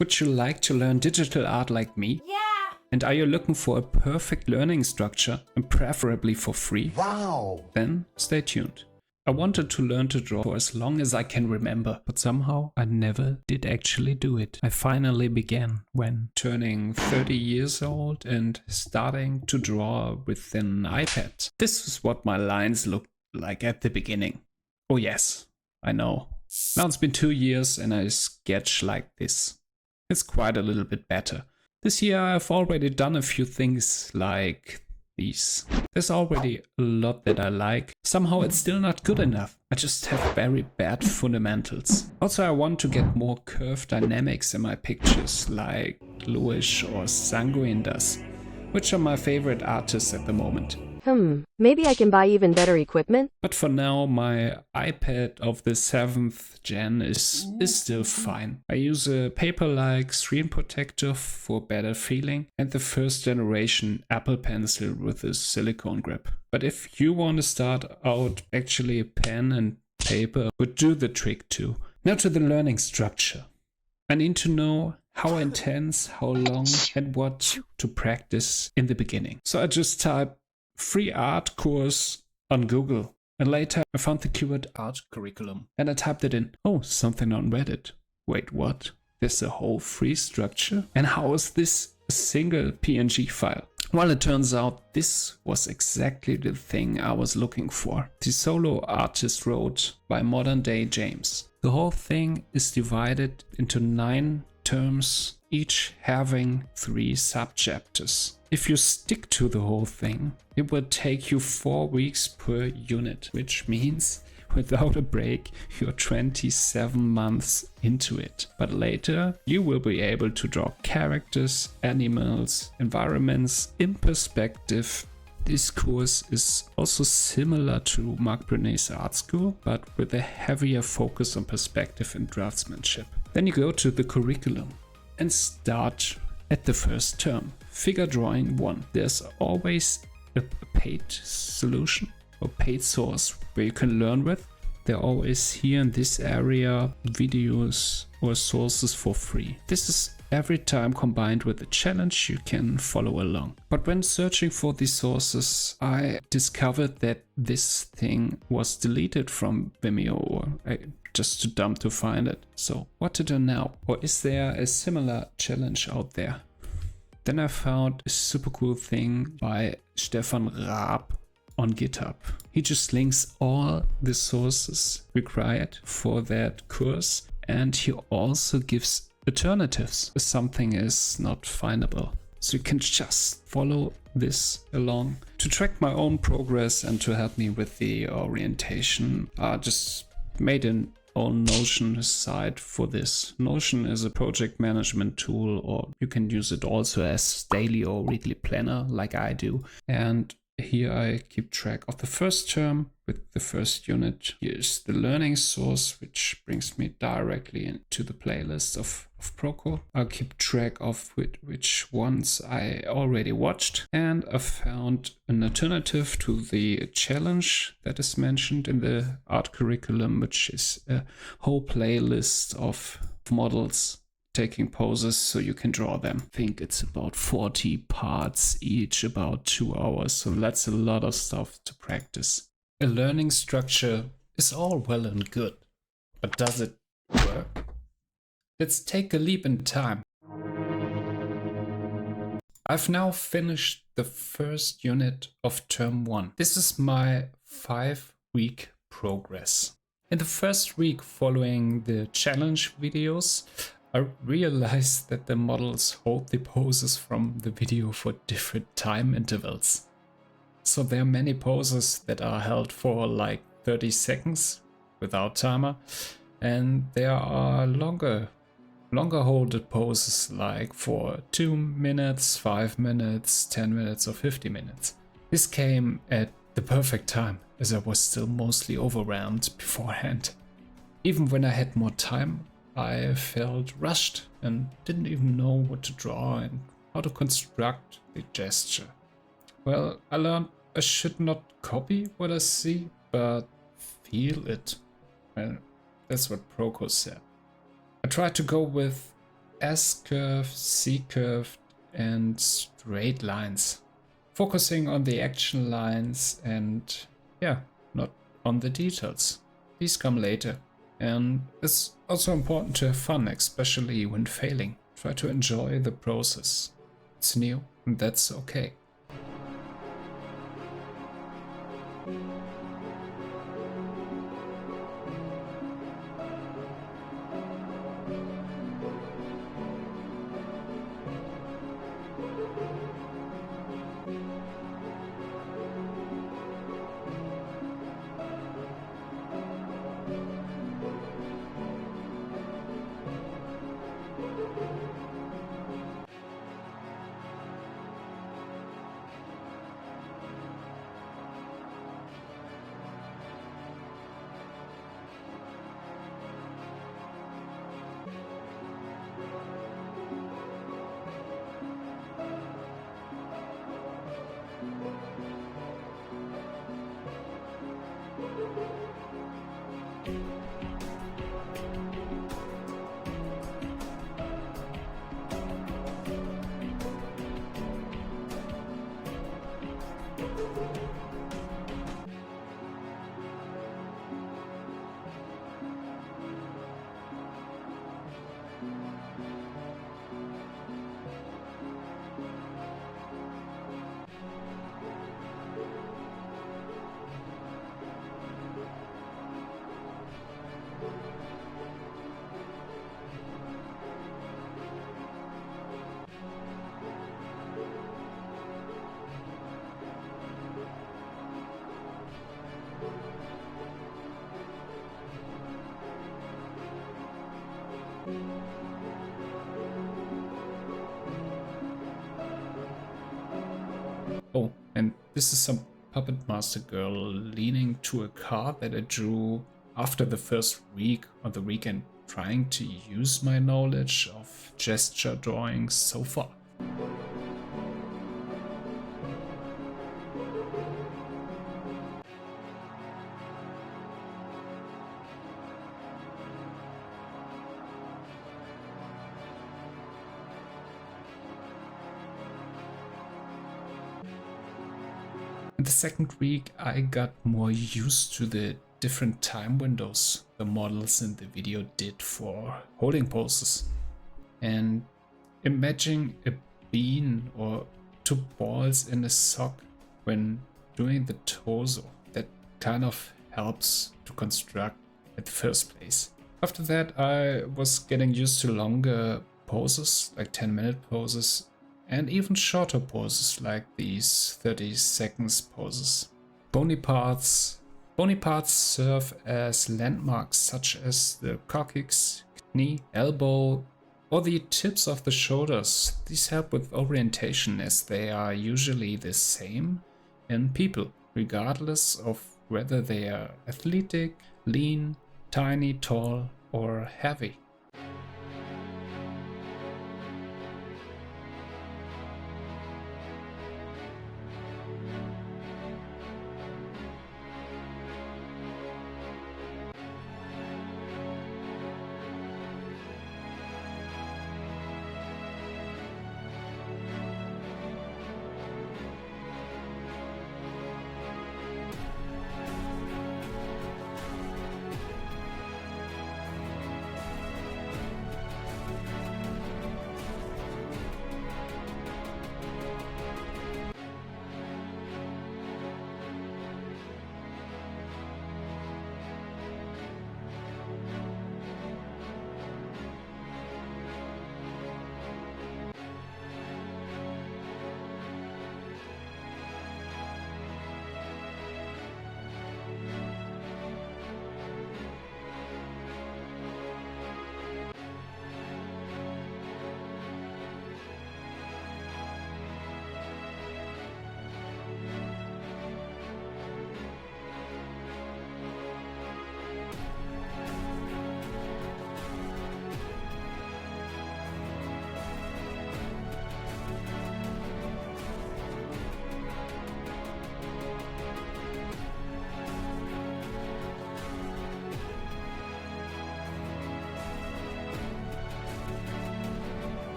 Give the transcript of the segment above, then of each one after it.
Would you like to learn digital art like me? Yeah! And are you looking for a perfect learning structure and preferably for free? Wow! Then stay tuned. I wanted to learn to draw for as long as I can remember, but somehow I never did actually do it. I finally began when turning 30 years old and starting to draw with an iPad. This is what my lines looked like at the beginning. Oh yes, I know. Now it's been 2 years and I sketch like this. It's quite a little bit better. This year I've already done a few things like these. There's already a lot that I like. Somehow it's still not good enough. I just have very bad fundamentals. Also I want to get more curve dynamics in my pictures like Lewis or Sanguine does, which are my favorite artists at the moment. Maybe I can buy even better equipment? But for now, my iPad of the 7th gen is still fine. I use a paper-like screen protector for better feeling and the first generation Apple Pencil with a silicone grip. But if you want to start out, actually a pen and paper would do the trick too. Now to the learning structure. I need to know how intense, how long, and what to practice in the beginning. So I just type free art course on Google. And later I found the keyword art curriculum. And I typed it in. Oh, something on Reddit. Wait, what? There's a whole free structure? And how is this a single PNG file? Well, it turns out this was exactly the thing I was looking for. The solo artist wrote by Moderndayjames. The whole thing is divided into 9 terms, each having 3 subchapters. If you stick to the whole thing, it will take you 4 weeks per unit, which means without a break, you're 27 months into it. But later, you will be able to draw characters, animals, environments in perspective. This course is also similar to Mark Brunet's art school, but with a heavier focus on perspective and draftsmanship. Then you go to the curriculum and start at the first term. Figure drawing 1. There's always a paid solution or paid source where you can learn with. There are always here in this area videos or sources for free. This is every time combined with a challenge you can follow along. But when searching for these sources, I discovered that this thing was deleted from Vimeo, or just too dumb to find it. So what to do now? Or is there a similar challenge out there? Then I found a super cool thing by StephanRaab on Github. He just links all the sources required for that course, and he also gives alternatives if something is not findable. So you can just follow this along. To track my own progress and to help me with the orientation, I just made an own Notion site for this. Notion is a project management tool, or you can use it also as daily or weekly planner like I do. And here I keep track of the first term with the first unit. Here's the learning source, which brings me directly into the playlist of Proco. I'll keep track of which ones I already watched, and I found an alternative to the challenge that is mentioned in the art curriculum, which is a whole playlist of models taking poses so you can draw them. I think it's about 40 parts each, about 2 hours, so that's a lot of stuff to practice. A learning structure is all well and good, but does it work? Let's take a leap in time. I've now finished the first unit of term 1. This is my 5-week progress. In the first week following the challenge videos, I realized that the models hold the poses from the video for different time intervals. So there are many poses that are held for like 30 seconds without timer, and there are longer holded poses like for 2 minutes, 5 minutes, 10 minutes or 50 minutes. This came at the perfect time, as I was still mostly overwhelmed beforehand. Even when I had more time, I felt rushed and didn't even know what to draw and how to construct the gesture. Well, I learned I should not copy what I see, but feel it. Well, that's what Proco said. I tried to go with S-curve, C-curve, and straight lines. Focusing on the action lines and, yeah, not on the details. These come later. And it's also important to have fun, especially when failing. Try to enjoy the process. It's new, and that's okay. Oh, and this is some Puppet Master girl leaning to a car that I drew after the first week or the weekend, trying to use my knowledge of gesture drawing so far. In the second week, I got more used to the different time windows the models in the video did for holding poses. And imagine a bean or two balls in a sock when doing the torso. That kind of helps to construct at the first place. After that, I was getting used to longer poses, like 10-minute poses, and even shorter poses like these 30 seconds poses. Bony parts serve as landmarks such as the coccyx, knee, elbow, or the tips of the shoulders. These help with orientation as they are usually the same in people, regardless of whether they are athletic, lean, tiny, tall, or heavy.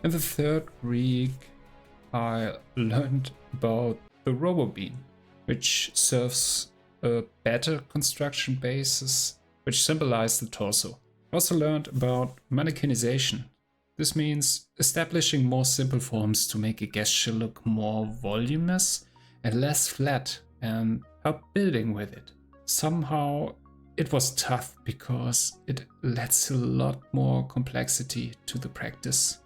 In the third week, I learned about the RoboBeam, which serves a better construction basis, which symbolizes the torso. I also learned about mannequinization. This means establishing more simple forms to make a gesture look more voluminous and less flat, and help building with it. Somehow it was tough because it adds a lot more complexity to the practice.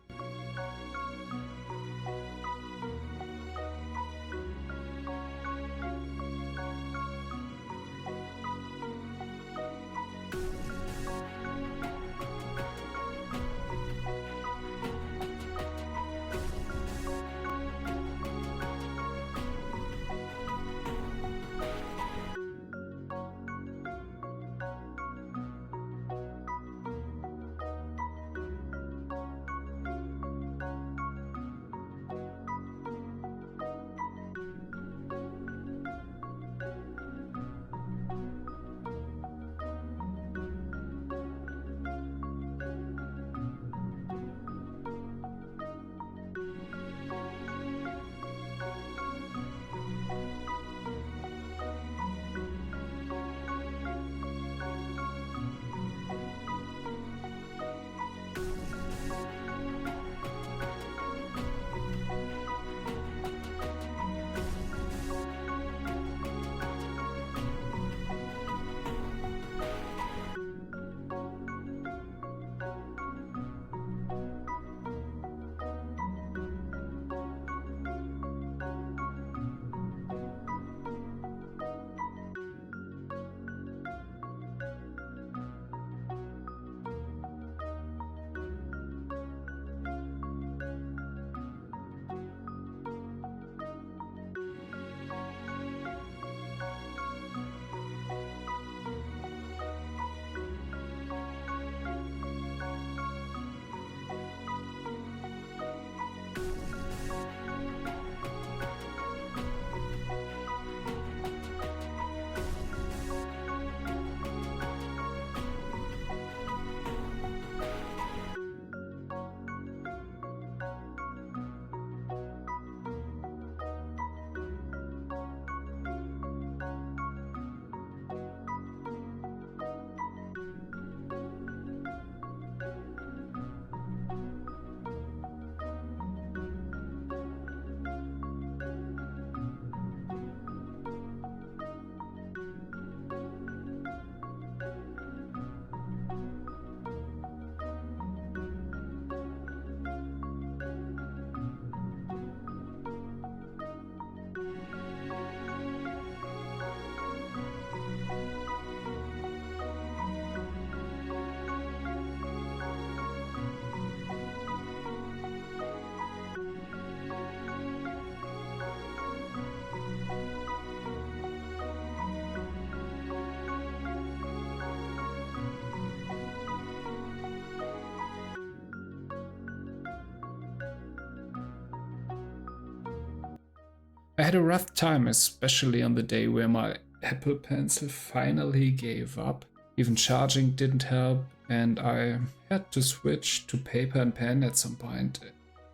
I had a rough time, especially on the day where my Apple Pencil finally gave up. Even charging didn't help, and I had to switch to paper and pen at some point.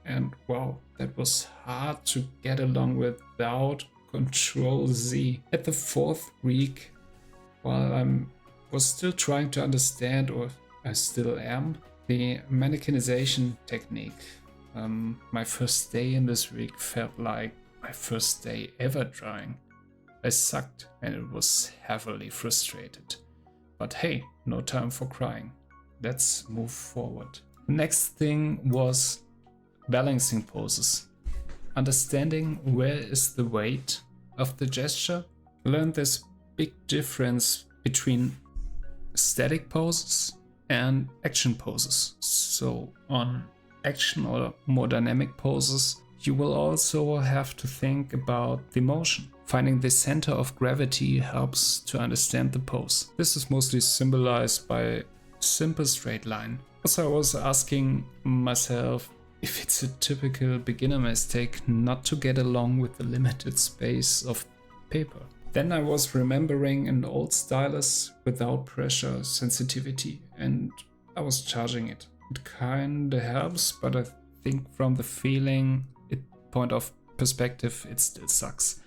And wow, that was hard to get along without Control Z. At the fourth week, while I was still trying to understand, or I still am, the mannequinization technique, my first day in this week felt like my first day ever drawing. I sucked and it was heavily frustrated. But hey, no time for crying. Let's move forward. Next thing was balancing poses. Understanding where is the weight of the gesture. Learned this big difference between static poses and action poses. So on action or more dynamic poses, you will also have to think about the motion. Finding the center of gravity helps to understand the pose. This is mostly symbolized by a simple straight line. Also, I was asking myself if it's a typical beginner mistake not to get along with the limited space of paper. Then I was remembering an old stylus without pressure sensitivity, and I was charging it. It kinda helps, but I think from the feeling point of perspective, it still sucks.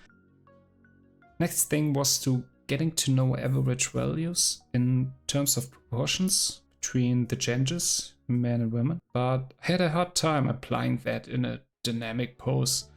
Next thing was to getting to know average values in terms of proportions between the genders, men and women, but I had a hard time applying that in a dynamic pose.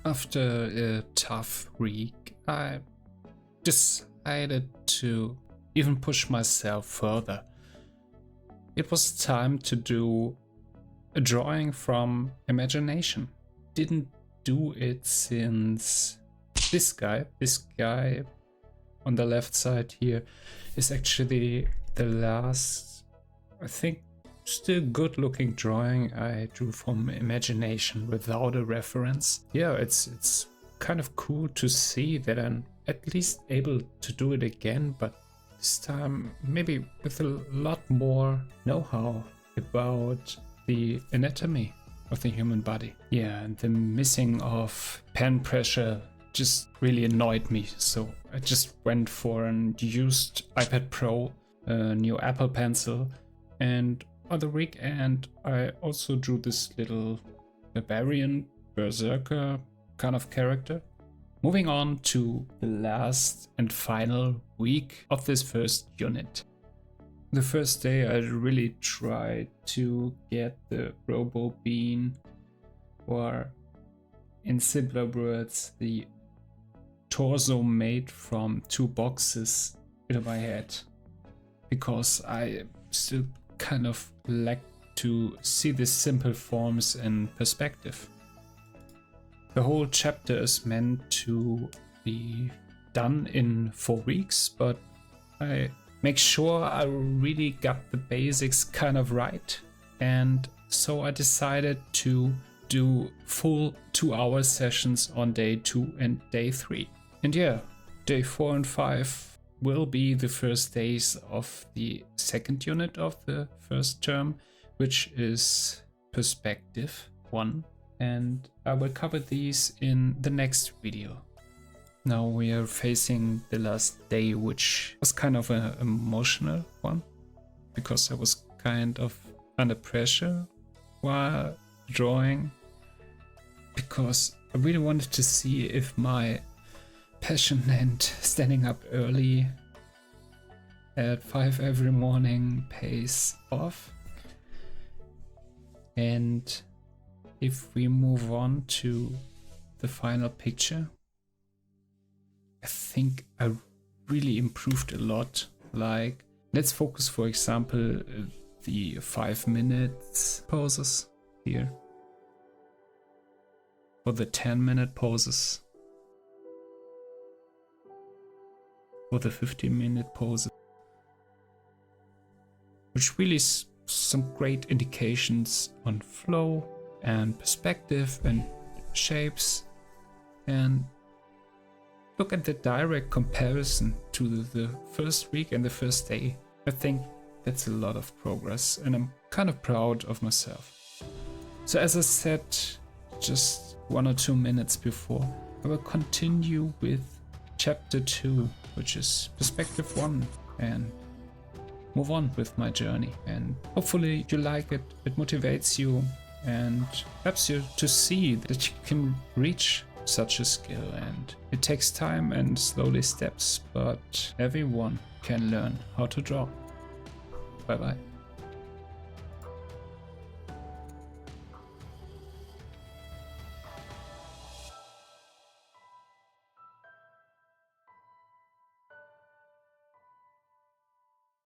After a tough week, I decided to even push myself further. It was time to do a drawing from imagination. Didn't do it since this guy on the left side here is actually the last, I think, still good looking drawing I drew from imagination without a reference. Yeah, it's kind of cool to see that I'm at least able to do it again, but this time maybe with a lot more know-how about the anatomy of the human body. Yeah, and the missing of pen pressure just really annoyed me, so I just went for an used iPad Pro, a new Apple Pencil, and on the weekend I also drew this little barbarian berserker kind of character. Moving on to the last and final week of this first unit. The first day I really tried to get the Robo Bean, or in simpler words, the torso made from 2 boxes in my head, because I still kind of lack to see the simple forms in perspective. The whole chapter is meant to be done in 4 weeks, but I make sure I really got the basics kind of right, and so I decided to do full 2-hour sessions on day 2 and day 3. And yeah, day 4 and 5 will be the first days of the second unit of the first term, which is Perspective 1, and I will cover these in the next video. Now we are facing the last day, which was kind of an emotional one, because I was kind of under pressure while drawing, because I really wanted to see if my passion and standing up early at 5 every morning pays off. And if we move on to the final picture, I think I really improved a lot. Like, let's focus, for example, the 5 minutes poses here, or the 10-minute poses, or the 15-minute poses, which really some great indications on flow and perspective and shapes. And look at the direct comparison to the first week and the first day. I think that's a lot of progress, and I'm kind of proud of myself. So as I said just 1 or 2 minutes before, I will continue with chapter 2 which is perspective 1, and move on with my journey. And hopefully you like it. It motivates you and helps you to see that you can reach such a skill. And it takes time and slowly steps, but everyone can learn how to draw. Bye bye.